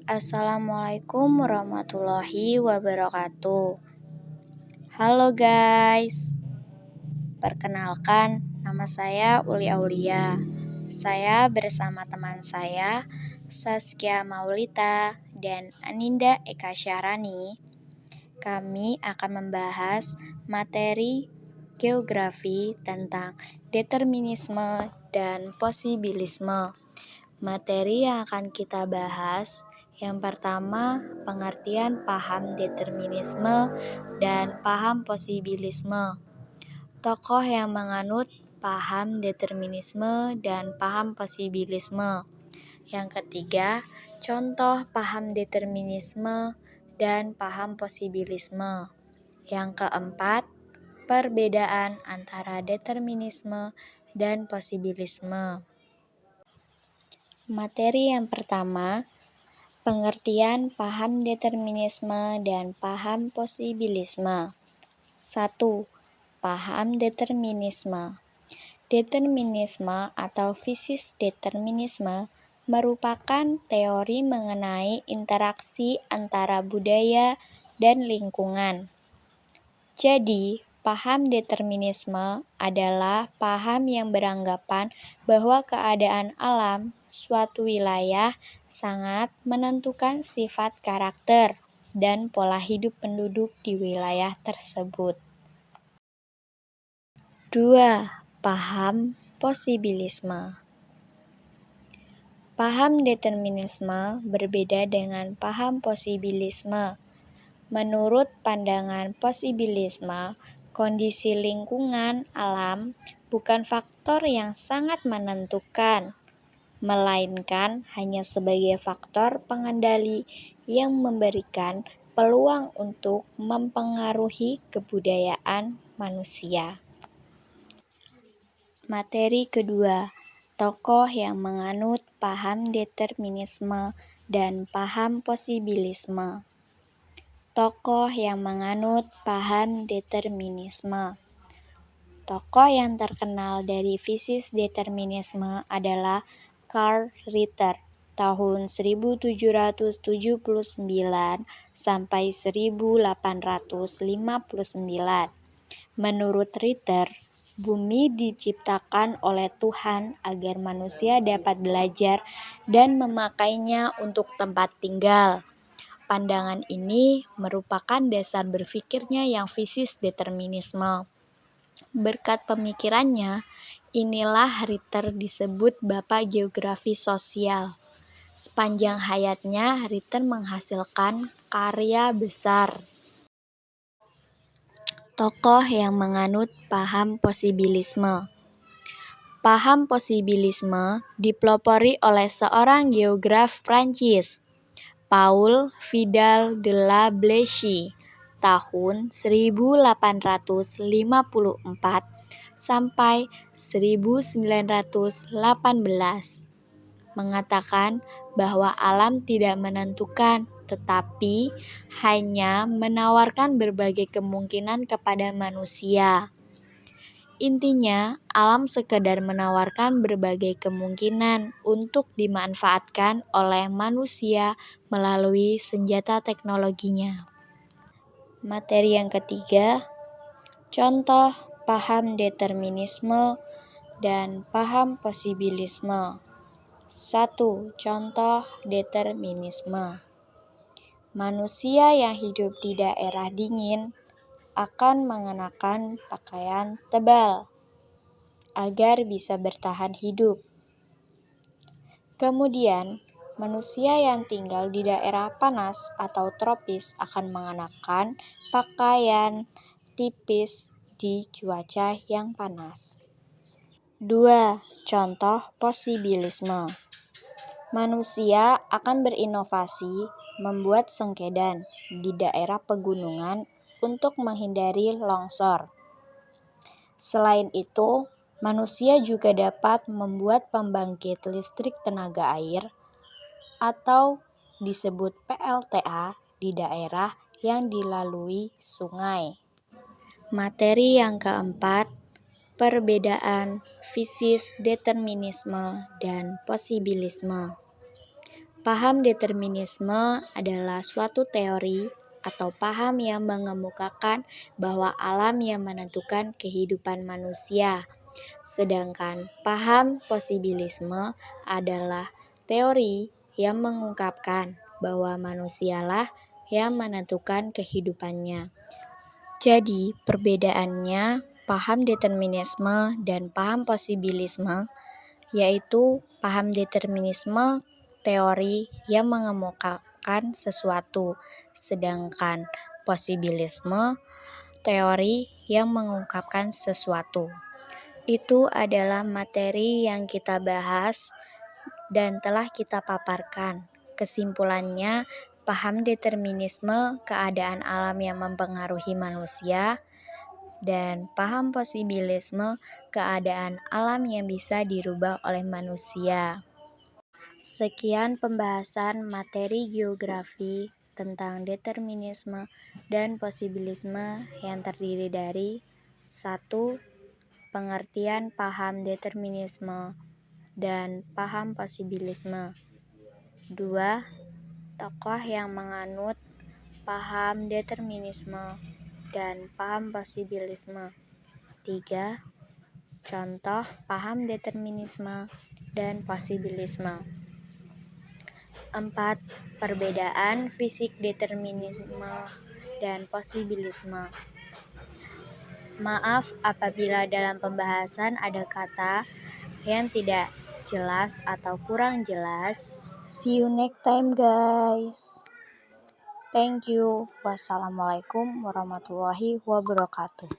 Assalamualaikum warahmatullahi wabarakatuh. Halo guys, perkenalkan nama saya Uli Aulia. Saya bersama teman saya Saskia Maulita dan Aninda Eka Syarani. Kami akan membahas materi geografi tentang determinisme dan posibilisme. Materi yang akan kita bahas yang pertama, pengertian paham determinisme dan paham posibilisme. Tokoh yang menganut paham determinisme dan paham posibilisme. Yang ketiga, contoh paham determinisme dan paham posibilisme. Yang keempat, perbedaan antara determinisme dan posibilisme. Materi yang pertama, pengertian paham determinisme dan paham posibilisme. 1. Paham determinisme. Determinisme atau fisis determinisme merupakan teori mengenai interaksi antara budaya dan lingkungan. Jadi, paham determinisme adalah paham yang beranggapan bahwa keadaan alam suatu wilayah sangat menentukan sifat karakter dan pola hidup penduduk di wilayah tersebut. 2. Paham posibilisme. Paham determinisme berbeda dengan paham posibilisme. Menurut pandangan posibilisme, kondisi lingkungan alam bukan faktor yang sangat menentukan, melainkan hanya sebagai faktor pengendali yang memberikan peluang untuk mempengaruhi kebudayaan manusia. Materi kedua, tokoh yang menganut paham determinisme dan paham posibilisme. Tokoh yang menganut paham determinisme. Tokoh yang terkenal dari fisis determinisme adalah Karl Ritter tahun 1779 sampai 1859. Menurut Ritter, bumi diciptakan oleh Tuhan agar manusia dapat belajar dan memakainya untuk tempat tinggal. Pandangan ini merupakan dasar berpikirnya yang fisis determinisme. Berkat pemikirannya, inilah Ritter disebut Bapak Geografi Sosial. Sepanjang hayatnya, Ritter menghasilkan karya besar. Tokoh yang menganut paham posibilisme. Paham posibilisme dipelopori oleh seorang geograf Prancis, Paul Vidal de la Blechy tahun 1854 sampai 1918 mengatakan bahwa alam tidak menentukan tetapi hanya menawarkan berbagai kemungkinan kepada manusia. Intinya, alam sekedar menawarkan berbagai kemungkinan untuk dimanfaatkan oleh manusia melalui senjata teknologinya. Materi yang ketiga, contoh paham determinisme dan paham posibilisme. 1. Contoh determinisme. Manusia yang hidup di daerah dingin akan mengenakan pakaian tebal agar bisa bertahan hidup. Kemudian, manusia yang tinggal di daerah panas atau tropis akan mengenakan pakaian tipis di cuaca yang panas. 2. Contoh posibilisme. Manusia akan berinovasi membuat sengkedan di daerah pegunungan untuk menghindari longsor. Selain itu, manusia juga dapat membuat pembangkit listrik tenaga air atau disebut PLTA di daerah yang dilalui sungai. Materi yang keempat, perbedaan fisis determinisme dan posibilisme. Paham determinisme adalah suatu teori atau paham yang mengemukakan bahwa alam yang menentukan kehidupan manusia. Sedangkan paham posibilisme adalah teori yang mengungkapkan bahwa manusialah yang menentukan kehidupannya. Jadi, perbedaannya paham determinisme dan paham posibilisme yaitu paham determinisme teori yang mengemukakan sesuatu, sedangkan posibilisme teori yang mengungkapkan sesuatu. Itu adalah materi yang kita bahas dan telah kita paparkan. Kesimpulannya, paham determinisme keadaan alam yang mempengaruhi manusia, dan paham posibilisme keadaan alam yang bisa dirubah oleh manusia. Sekian pembahasan materi geografi tentang determinisme dan posibilisme yang terdiri dari 1. Pengertian paham determinisme dan paham posibilisme. 2. Tokoh yang menganut paham determinisme dan paham posibilisme. 3. Contoh paham determinisme dan posibilisme. 4. Perbedaan fisik determinisme dan posibilisme. Maaf apabila dalam pembahasan ada kata yang tidak jelas atau kurang jelas. See you next time, guys. Thank you. Wassalamualaikum warahmatullahi wabarakatuh.